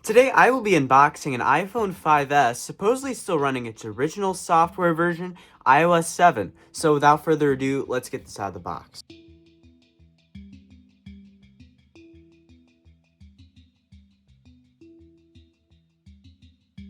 Today I will be unboxing an iPhone 5S, supposedly still running its original software version, iOS 7. So without further ado, let's get this out of the box.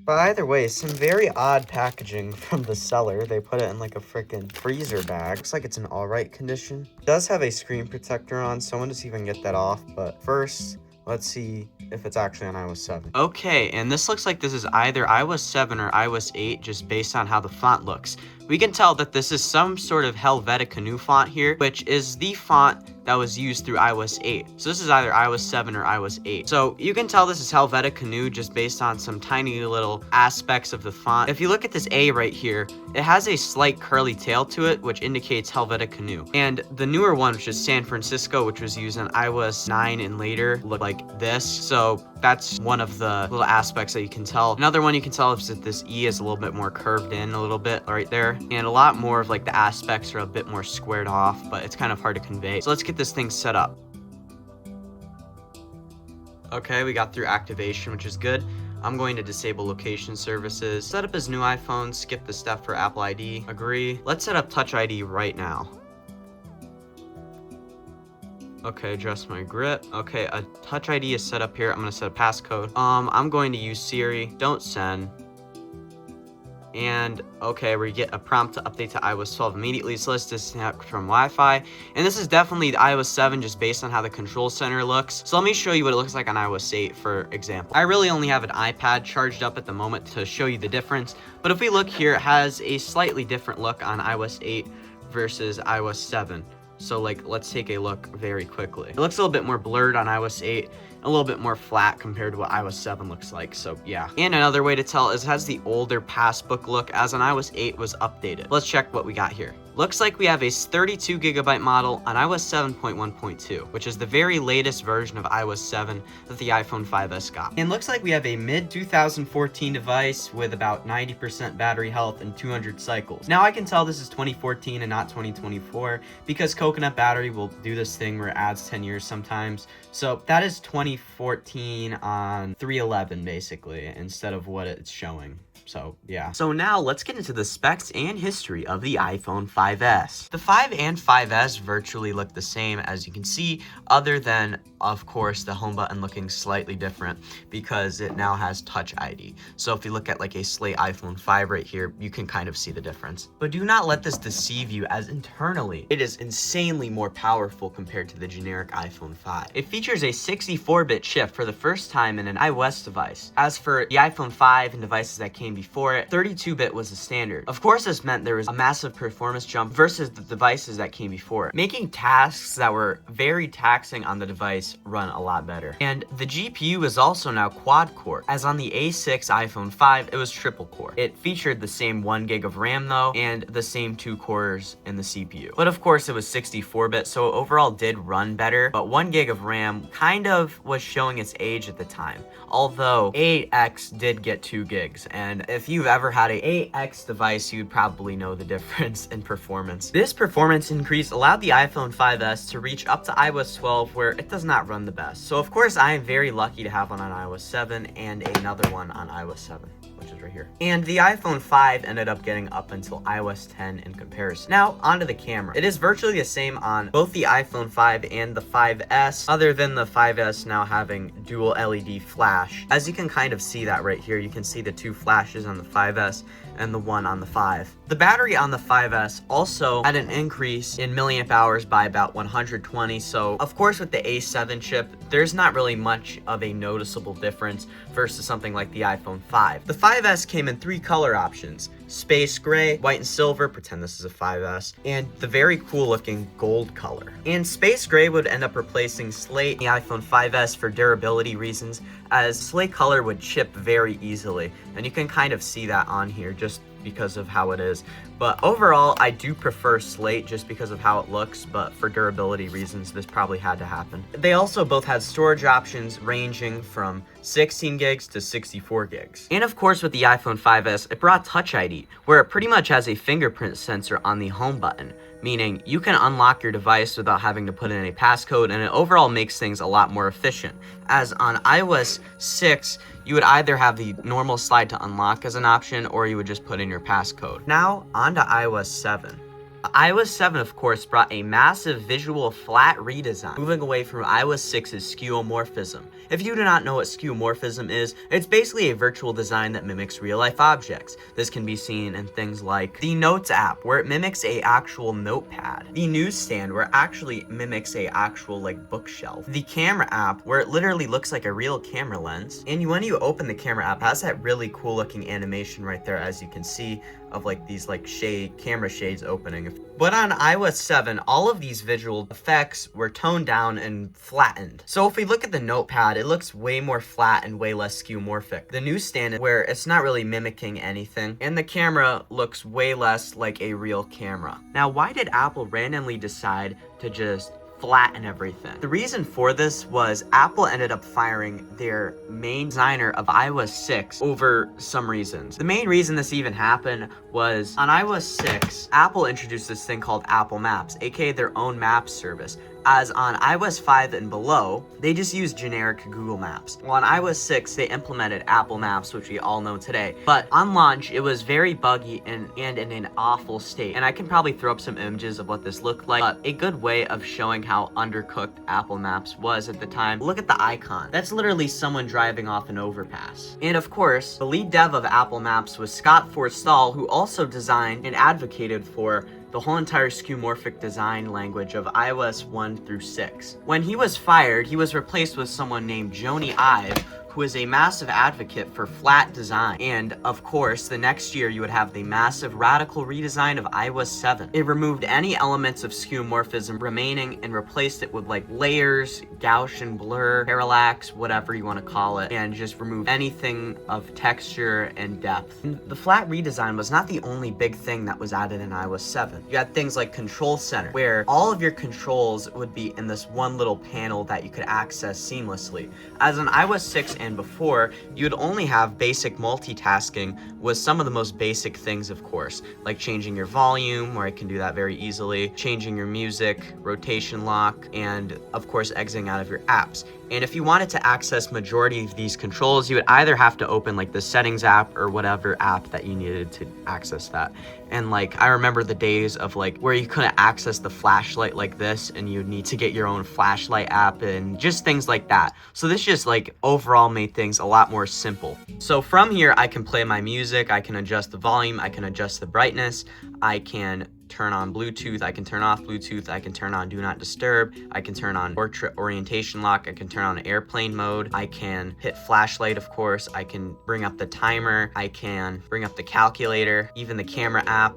But either way, some very odd packaging from the seller. They put it in like a freaking freezer bag. Looks like it's in alright condition. It does have a screen protector on, so I want to see if I can get that off. But first, let's see if it's actually on iOS 7. Okay, and this looks like this is either iOS 7 or iOS 8, just based on how the font looks. We can tell that this is some sort of Helvetica Neue font here, which is the font that was used through iOS 8. So this is either iOS 7 or iOS 8. So you can tell this is Helvetica Neue just based on some tiny little aspects of the font. If you look at this A right here, it has a slight curly tail to it, which indicates Helvetica Neue. And the newer one, which is San Francisco, which was used on iOS 9 and later, look like this. So that's one of the little aspects that you can tell. Another one you can tell is that this E is a little bit more curved in a little bit right there. And a lot more of like the aspects are a bit more squared off, but it's kind of hard to convey. So let's get this thing set up. Okay, we got through activation, which is good. I'm going to disable location services. Set up as new iPhone, skip the step for Apple ID, agree. Let's set up Touch ID right now. Okay, adjust my grip. Okay, a Touch ID is set up here. I'm gonna set a passcode. I'm going to use Siri, don't send. And okay, we get a prompt to update to iOS 12 immediately, so let's disconnect from Wi-Fi. And this is definitely the iOS 7 just based on how the control center looks. So let me show you what it looks like on iOS 8, for example. I really only have an iPad charged up at the moment to show you the difference. But if we look here, it has a slightly different look on iOS 8 versus iOS 7. So like, let's take a look very quickly. It looks a little bit more blurred on iOS 8, a little bit more flat compared to what iOS 7 looks like, so yeah. And another way to tell is it has the older passbook look as on iOS 8 was updated. Let's check what we got here. Looks like we have a 32GB model on iOS 7.1.2, which is the very latest version of iOS 7 that the iPhone 5S got. And looks like we have a mid-2014 device with about 90% battery health and 200 cycles. Now I can tell this is 2014 and not 2024 because Coconut Battery will do this thing where it adds 10 years sometimes. So that is 2014 on 311 basically, instead of what it's showing. So yeah. So now let's get into the specs and history of the iPhone 5S. The 5 and 5S virtually look the same, as you can see, other than of course the home button looking slightly different because it now has Touch ID. So if you look at like a slate iPhone 5 right here, you can kind of see the difference. But do not let this deceive you, as internally it is insanely more powerful compared to the generic iPhone 5. It features a 64-bit chip for the first time in an iOS device. As for the iPhone 5 and devices that came before it, 32-bit was the standard. Of course, this meant there was a massive performance jump versus the devices that came before it, making tasks that were very taxing on the device run a lot better. And the GPU is also now quad-core, as on the A6 iPhone 5, it was triple-core. It featured the same 1GB of RAM though, and the same 2 cores in the CPU. But of course, it was 64-bit, so overall did run better, but 1GB of RAM kind of was showing its age at the time. Although 8X did get 2 gigs, and if you've ever had a 8X device, you'd probably know the difference in performance. This performance increase allowed the iPhone 5S to reach up to iOS 12, where it does not run the best. So of course, I am very lucky to have one on iOS 7 and another one on iOS 7. Which is right here. And the iPhone 5 ended up getting up until iOS 10 in comparison. Now, onto the camera. It is virtually the same on both the iPhone 5 and the 5S, other than the 5S now having dual LED flash. As you can kind of see that right here, you can see the 2 flashes on the 5S and the one on the 5. The battery on the 5S also had an increase in milliamp hours by about 120, so of course with the A7 chip, there's not really much of a noticeable difference versus something like the iPhone 5. The 5S came in 3 color options: space gray, white and silver, pretend this is a 5S, and the very cool looking gold color. And space gray would end up replacing slate in the iPhone 5S for durability reasons, as slate color would chip very easily, and you can kind of see that on here just because of how it is. But overall, I do prefer slate just because of how it looks, but for durability reasons, this probably had to happen. They also both had storage options ranging from 16 gigs to 64 gigs. And of course, with the iPhone 5S, it brought Touch ID, neat, where it pretty much has a fingerprint sensor on the home button, meaning you can unlock your device without having to put in a passcode, and it overall makes things a lot more efficient. As on iOS 6, you would either have the normal slide to unlock as an option, or you would just put in your passcode. Now, on to iOS 7. iOS 7, of course, brought a massive visual flat redesign, moving away from iOS 6's skeuomorphism. If you do not know what skeuomorphism is, it's basically a virtual design that mimics real-life objects. This can be seen in things like the Notes app, where it mimics a actual notepad. The Newsstand, where it actually mimics a actual bookshelf. The Camera app, where it literally looks like a real camera lens. And when you open the Camera app, it has that really cool looking animation right there, as you can see, of these camera shades opening. But on iOS 7, all of these visual effects were toned down and flattened. So if we look at the notepad, it looks way more flat and way less skeuomorphic. The Newsstand, where it's not really mimicking anything, and the camera looks way less like a real camera. Now, why did Apple randomly decide to just flatten everything? The reason for this was Apple ended up firing their main designer of iOS 6 over some reasons. The main reason this even happened was on iOS 6, Apple introduced this thing called Apple Maps, aka their own maps service. As on iOS 5 and below, they just use generic Google Maps. Well, on iOS 6, they implemented Apple Maps, which we all know today. But on launch, it was very buggy and in an awful state. And I can probably throw up some images of what this looked like. But a good way of showing how undercooked Apple Maps was at the time, look at the icon. That's literally someone driving off an overpass. And of course, the lead dev of Apple Maps was Scott Forstall, who also designed and advocated for the whole entire skeuomorphic design language of iOS 1 through 6. When he was fired, he was replaced with someone named Joni Ive, who is a massive advocate for flat design. And of course, the next year you would have the massive radical redesign of iOS 7. It removed any elements of skeuomorphism remaining and replaced it with layers, Gaussian blur, parallax, whatever you want to call it, and just remove anything of texture and depth. And the flat redesign was not the only big thing that was added in iOS 7. You had things like Control Center, where all of your controls would be in this one little panel that you could access seamlessly. As in iOS 6 and before, you'd only have basic multitasking with some of the most basic things, of course, like changing your volume, where I can do that very easily, changing your music, rotation lock, and of course exiting out of your apps. And if you wanted to access majority of these controls, you would either have to open the settings app or whatever app that you needed to access that. And I remember the days of where you couldn't access the flashlight like this, and you'd need to get your own flashlight app and just things like that. So this just overall made things a lot more simple. So from here, I can play my music, I can adjust the volume, I can adjust the brightness, I can turn on Bluetooth, I can turn off Bluetooth, I can turn on Do Not Disturb, I can turn on portrait orientation lock, I can turn on airplane mode, I can hit flashlight, of course, I can bring up the timer, I can bring up the calculator, even the camera app,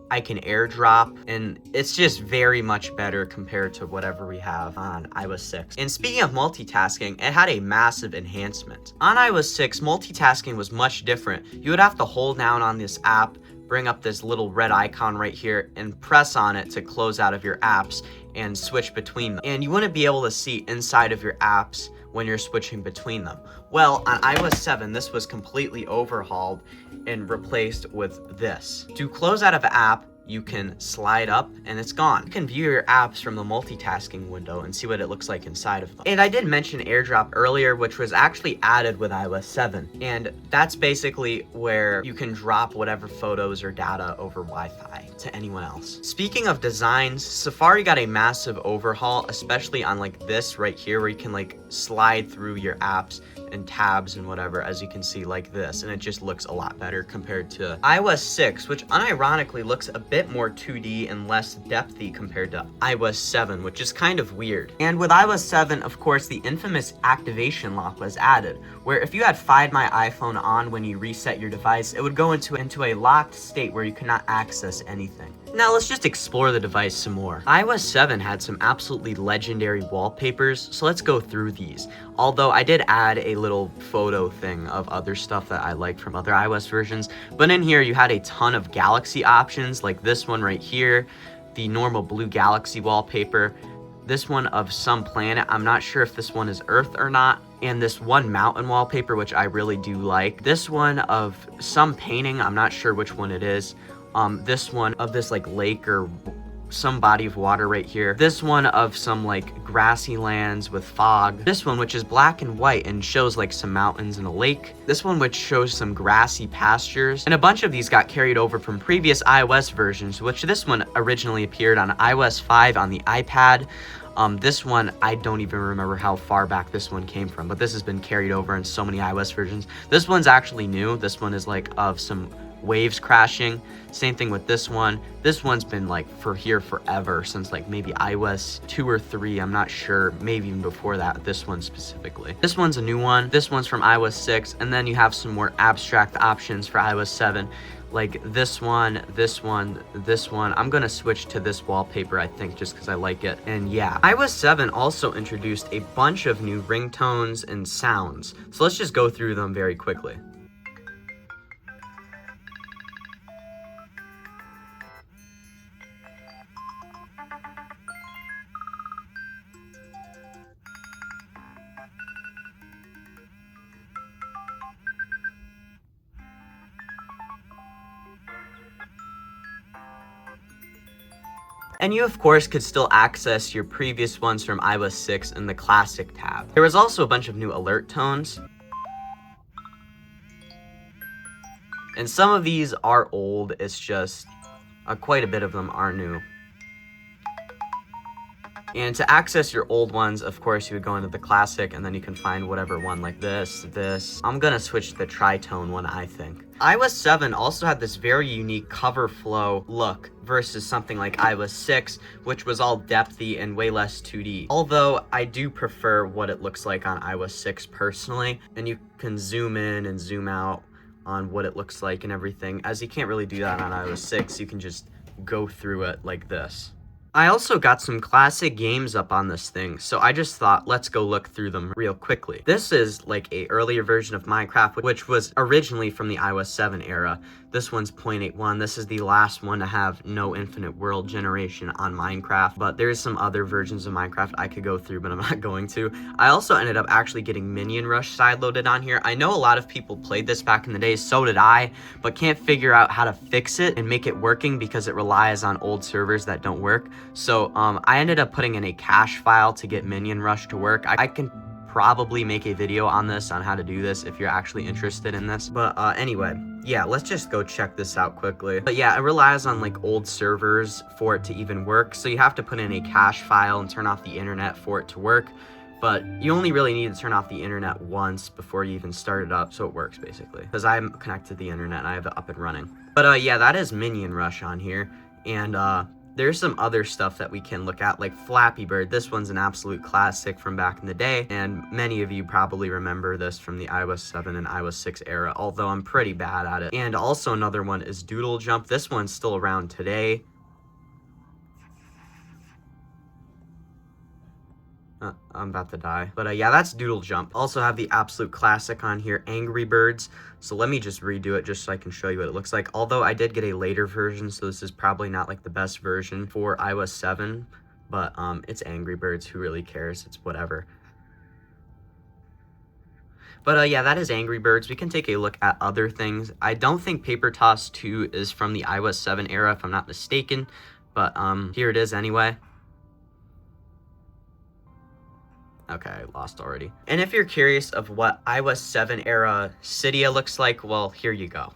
I can airdrop, and it's just very much better compared to whatever we have on iOS 6. And speaking of multitasking, it had a massive enhancement. On iOS 6, multitasking was much different. You would have to hold down on this app, bring up this little red icon right here, and press on it to close out of your apps and switch between them. And you wouldn't be able to see inside of your apps when you're switching between them. Well, on iOS 7, this was completely overhauled and replaced with this. To close out of an app, you can slide up and it's gone. You can view your apps from the multitasking window and see what it looks like inside of them. And I did mention airdrop earlier, which was actually added with iOS 7. And that's basically where you can drop whatever photos or data over Wi-Fi to anyone else. Speaking of designs, Safari got a massive overhaul, especially on this right here, where you can slide through your apps and tabs and whatever, as you can see this, and it just looks a lot better compared to iOS 6, which unironically looks a bit more 2D and less depthy compared to iOS 7, which is kind of weird. And with iOS 7, of course, the infamous activation lock was added, where if you had Find My iPhone on when you reset your device, it would go into a locked state where you could not access anything. Now let's just explore the device some more. iOS 7 had some absolutely legendary wallpapers, so let's go through these. Although I did add a little photo thing of other stuff that I liked from other iOS versions, but in here you had a ton of Galaxy options, like this one right here, the normal blue Galaxy wallpaper, this one of some planet. I'm not sure if this one is Earth or not, and this one mountain wallpaper, which I really do like. This one of some painting, I'm not sure which one it is. This one of this like lake or some body of water right here. This one of some like grassy lands with fog. This one which is black and white and shows like some mountains and a lake. This one which shows some grassy pastures. And a bunch of these got carried over from previous iOS versions, which this one originally appeared on iOS 5 on the iPad. This one, I don't even remember how far back this one came from, but this has been carried over in so many iOS versions. This one's actually new. This one is like of some waves crashing. Same thing with this one. This one's been like for here forever, since like maybe iOS 2 or 3, I'm not sure, maybe even before that, this one specifically. This one's a new one. This one's from iOS 6, and then you have some more abstract options for iOS 7. Like this one, this one, this one. I'm gonna switch to this wallpaper, I think, just because I like it. And yeah, iOS 7 also introduced a bunch of new ringtones and sounds. So let's just go through them very quickly. And you, of course, could still access your previous ones from iOS 6 in the Classic tab. There was also a bunch of new alert tones. And some of these are old, it's just quite a bit of them are new. And to access your old ones, of course, you would go into the Classic, and then you can find whatever one, like this. I'm gonna switch to the Tritone one, I think. iOS 7 also had this very unique cover flow look versus something like iOS 6, which was all depthy and way less 2D. Although I do prefer what it looks like on iOS 6 personally, and you can zoom in and zoom out on what it looks like and everything. As you can't really do that on iOS 6, you can just go through it like this. I also got some classic games up on this thing, so I just thought, let's go look through them real quickly. This is like a earlier version of Minecraft, which was originally from the iOS 7 era. This one's 0.81. This is the last one to have no infinite world generation on Minecraft, but there's some other versions of Minecraft I could go through, but I'm not going to. I also ended up actually getting Minion Rush sideloaded on here. I know a lot of people played this back in the day, so did I, but can't figure out how to fix it and make it working because it relies on old servers that don't work. So I ended up putting in a cache file to get Minion Rush to work. I can probably make a video on this, on how to do this, if you're actually interested in this. But anyway, yeah, let's just go check this out quickly. But yeah, it relies on like old servers for it to even work. So you have to put in a cache file and turn off the internet for it to work. But you only really need to turn off the internet once before you even start it up, so it works basically. Because I'm connected to the internet and I have it up and running. But yeah, that is Minion Rush on here. And there's some other stuff that we can look at, like Flappy Bird. This one's an absolute classic from back in the day, and many of you probably remember this from the iOS 7 and iOS 6 era, although I'm pretty bad at it. And also another one is Doodle Jump. This one's still around today. I'm about to die. But yeah, that's Doodle Jump. Also have the absolute classic on here, Angry Birds. So let me just redo it just so I can show you what it looks like. Although I did get a later version, so this is probably not like the best version for iOS 7. But it's Angry Birds. Who really cares? It's whatever. But yeah, that is Angry Birds. We can take a look at other things. I don't think Paper Toss 2 is from the iOS 7 era, if I'm not mistaken. But here it is anyway. Okay, I lost already. And if you're curious of what iOS 7 era Cydia looks like, well, here you go.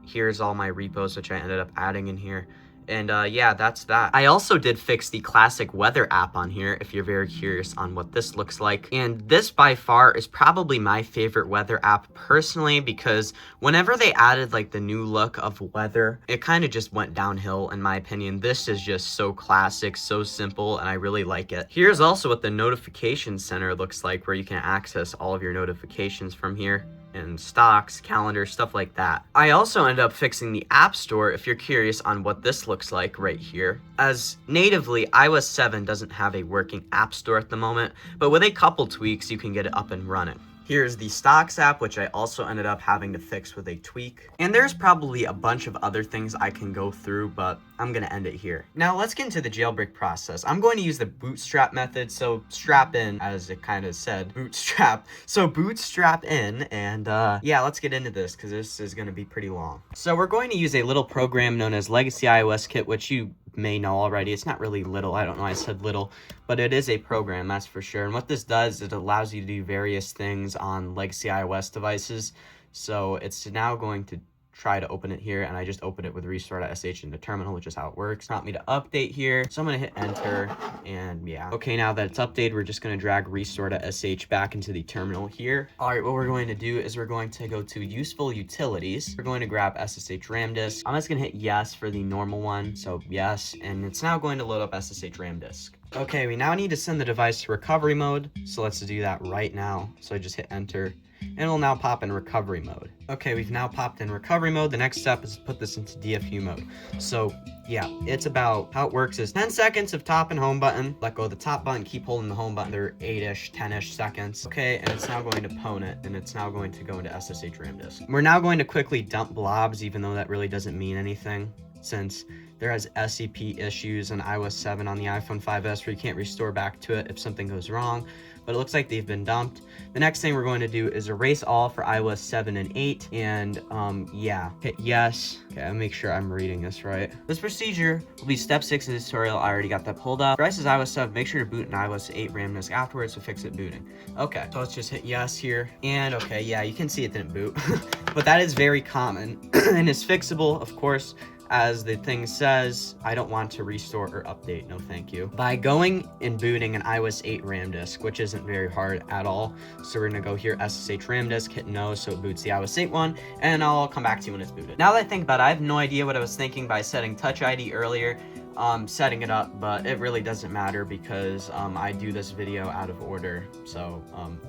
Here's all my repos, which I ended up adding in here. And yeah, that's that. I also did fix the classic weather app on here, if you're very curious on what this looks like. And this by far is probably my favorite weather app personally, because whenever they added like the new look of weather, it kind of just went downhill in my opinion. This is just so classic, so simple, and I really like it. Here's also what the notification center looks like, where you can access all of your notifications from here, and stocks, calendars, stuff like that. I also ended up fixing the App Store, if you're curious on what this looks like right here. As natively, iOS 7 doesn't have a working App Store at the moment, but with a couple tweaks, you can get it up and running. Here's the stocks app, which I also ended up having to fix with a tweak. And there's probably a bunch of other things I can go through, but I'm gonna end it here. Now let's get into the jailbreak process. I'm going to use the bootstrap method, so strap in, as it kind of said, bootstrap. So bootstrap in, and yeah, let's get into this, because this is gonna be pretty long. So we're going to use a little program known as Legacy iOS Kit, which you may know already. It's not really little, I don't know why I said little, but it is a program, that's for sure. And what this does, it allows you to do various things on legacy iOS devices. So it's now going to try to open it here, and I just opened it with restore.sh in the terminal, which is how it works. Not me to update here, so I'm gonna hit enter, and yeah. Okay, now that it's updated, we're just gonna drag restore.sh back into the terminal here. All right, what we're going to do is we're going to go to useful utilities. We're going to grab SSH RAM disk. I'm just gonna hit yes for the normal one, so yes, and it's now going to load up SSH RAM disk. Okay, we now need to send the device to recovery mode, so let's do that right now. So I just hit enter, and it'll now pop in recovery mode. Okay, we've now popped in recovery mode. The next step is to put this into DFU mode. So yeah, it's about, how it works is 10 seconds of top and home button, let go of the top button, keep holding the home button. They're 8-ish, 10-ish seconds. Okay, and it's now going to pwn it, and it's now going to go into SSH RAM disk. We're now going to quickly dump blobs, even though that really doesn't mean anything, since there has SEP issues on iOS 7 on the iPhone 5S where you can't restore back to it if something goes wrong, but it looks like they've been dumped. The next thing we're going to do is erase all for iOS 7 and 8, and yeah, hit yes. Okay, I'll make sure I'm reading this right. This procedure will be step 6 of the tutorial. I already got that pulled up. Device is iOS 7, make sure to boot an iOS 8 RAM disk afterwards to fix it booting. Okay, so let's just hit yes here, and okay, yeah, you can see it didn't boot, but that is very common, and it's fixable, of course. As the thing says, I don't want to restore or update, no thank you. By going and booting an iOS 8 RAM disk, which isn't very hard at all. So we're gonna go here, SSH RAM disk, hit no, so it boots the iOS 8 one, and I'll come back to you when it's booted. Now that I think about it, I have no idea what I was thinking by setting Touch ID earlier. Setting it up, but it really doesn't matter because I do this video out of order. So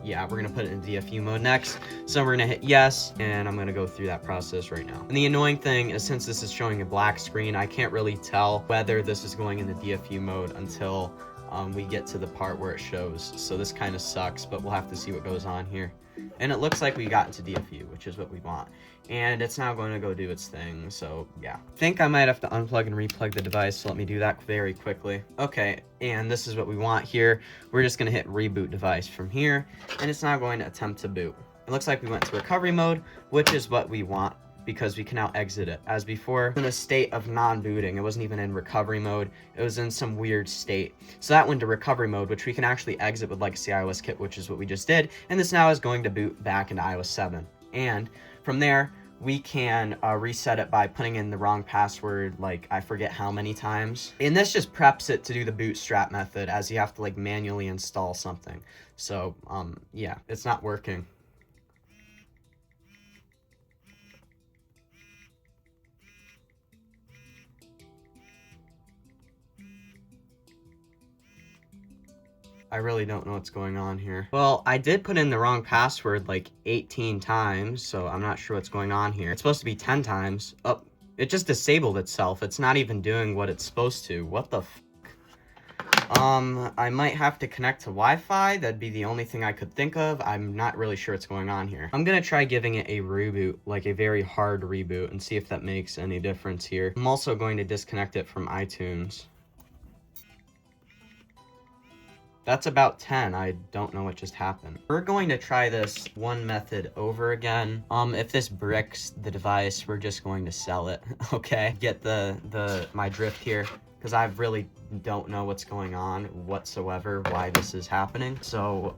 yeah, we're gonna put it in DFU mode next. So we're gonna hit yes, and I'm gonna go through that process right now. And the annoying thing is, since this is showing a black screen, I can't really tell whether this is going into DFU mode until we get to the part where it shows. So this kind of sucks, but we'll have to see what goes on here. And it looks like we got into DFU, which is what we want. And it's now going to go do its thing, so yeah. I think I might have to unplug and replug the device, so let me do that very quickly. Okay, and this is what we want here. We're just gonna hit reboot device from here, and it's now going to attempt to boot. It looks like we went to recovery mode, which is what we want, because we can now exit it. As before, in a state of non-booting, it wasn't even in recovery mode, it was in some weird state. So that went to recovery mode, which we can actually exit with Legacy iOS Kit, which is what we just did, and this now is going to boot back into iOS 7. And from there, we can reset it by putting in the wrong password, like I forget how many times. And this just preps it to do the bootstrap method, as you have to like manually install something. So yeah, it's not working. I really don't know what's going on here. Well, I did put in the wrong password like 18 times, so I'm not sure what's going on here. It's supposed to be 10 times. Oh, it just disabled itself. It's not even doing what it's supposed to. What the f***? I might have to connect to Wi-Fi. That'd be the only thing I could think of. I'm not really sure what's going on here. I'm gonna try giving it a reboot, like a very hard reboot, and see if that makes any difference here. I'm also going to disconnect it from iTunes. That's about 10. I don't know what just happened. We're going to try this one method over again. If this bricks the device, we're just going to sell it. Okay, get my drift here, because I really don't know what's going on whatsoever, why this is happening. So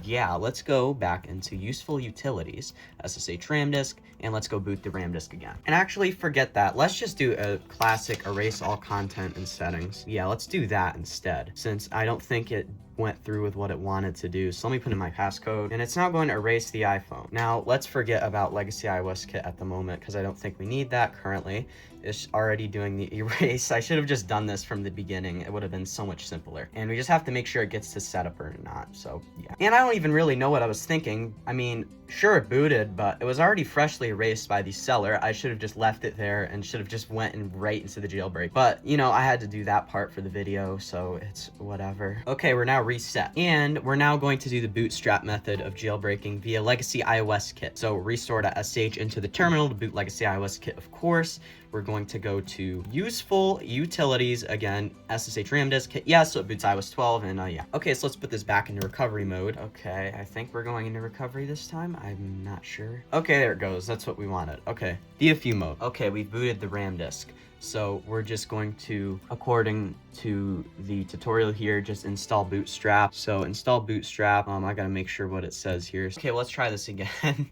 yeah, let's go back into useful utilities, SSH RAM disk, and let's go boot the RAM disk again. And actually, forget that. Let's just do a classic erase all content and settings. Yeah, let's do that instead, since I don't think it went through with what it wanted to do. So let me put in my passcode, and it's now going to erase the iPhone. Now let's forget about Legacy iOS Kit at the moment, because I don't think we need that currently. It's already doing the erase. I should have just done this from the beginning. It would have been so much simpler. And we just have to make sure it gets to setup or not. So yeah. And I don't even really know what I was thinking. I mean, Sure, it booted, but it was already freshly erased by the seller. I should have just left it there and should have just went right into the jailbreak. But, you know, I had to do that part for the video, so it's whatever. Okay, we're now reset. And we're now going to do the bootstrap method of jailbreaking via Legacy iOS kit. So restore.sh into the terminal to boot Legacy iOS kit, of course. We're going to go to useful utilities again, SSH RAM disk kit, yes, so it boots iOS 12, and yeah. Okay, so let's put this back into recovery mode. Okay, I think we're going into recovery this time. I'm not sure. Okay, there it goes. That's what we wanted. Okay, DFU mode. Okay, we've booted the RAM disk. So we're just going to, according to the tutorial here, just install Bootstrap. So install Bootstrap. I gotta make sure what it says here. Okay, well, let's try this again.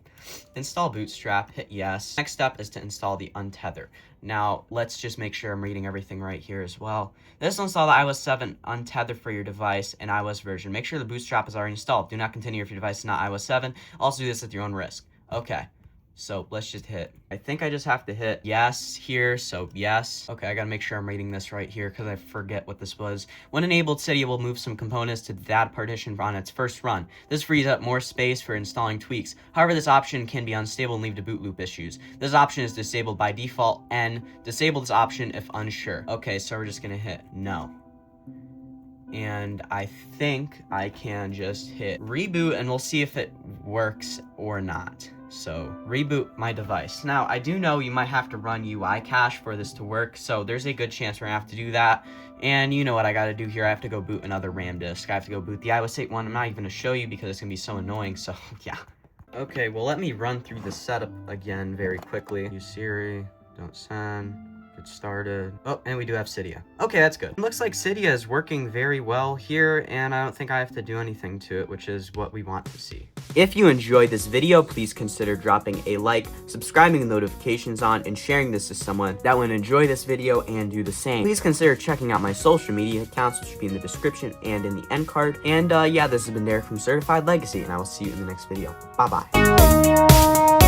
Install Bootstrap, hit yes. Next step is to install the untether. Now, let's just make sure I'm reading everything right here as well. This will install the iOS 7 untether for your device and iOS version. Make sure the Bootstrap is already installed. Do not continue if your device is not iOS 7. Also do this at your own risk. Okay. So let's just hit, I think I just have to hit yes here, so yes. Okay, I gotta make sure I'm reading this right here because I forget what this was. When enabled, Cydia will move some components to that partition on its first run. This frees up more space for installing tweaks. However, this option can be unstable and lead to boot loop issues. This option is disabled by default, and disable this option if unsure. Okay, so we're just gonna hit no. And I think I can just hit reboot and we'll see if it works or not. So reboot my device. Now I do know you might have to run UI cache for this to work, so there's a good chance we're gonna have to do that. And you know what I gotta do here, I have to go boot another RAM disk. I have to go boot the iOS 8 one. I'm not even gonna show you because it's gonna be so annoying, so yeah. Okay, well let me run through the setup again very quickly. Use Siri, don't send. Get started. Oh, and we do have Cydia. Okay, that's good. It looks like Cydia is working very well here, and I don't think I have to do anything to it, which is what we want to see. If you enjoyed this video, please consider dropping a like, subscribing with notifications on, and sharing this to someone that would enjoy this video and do the same. Please consider checking out my social media accounts, which should be in the description and in the end card. And yeah, this has been Derek from CertifiedLegacy, and I will see you in the next video. Bye-bye.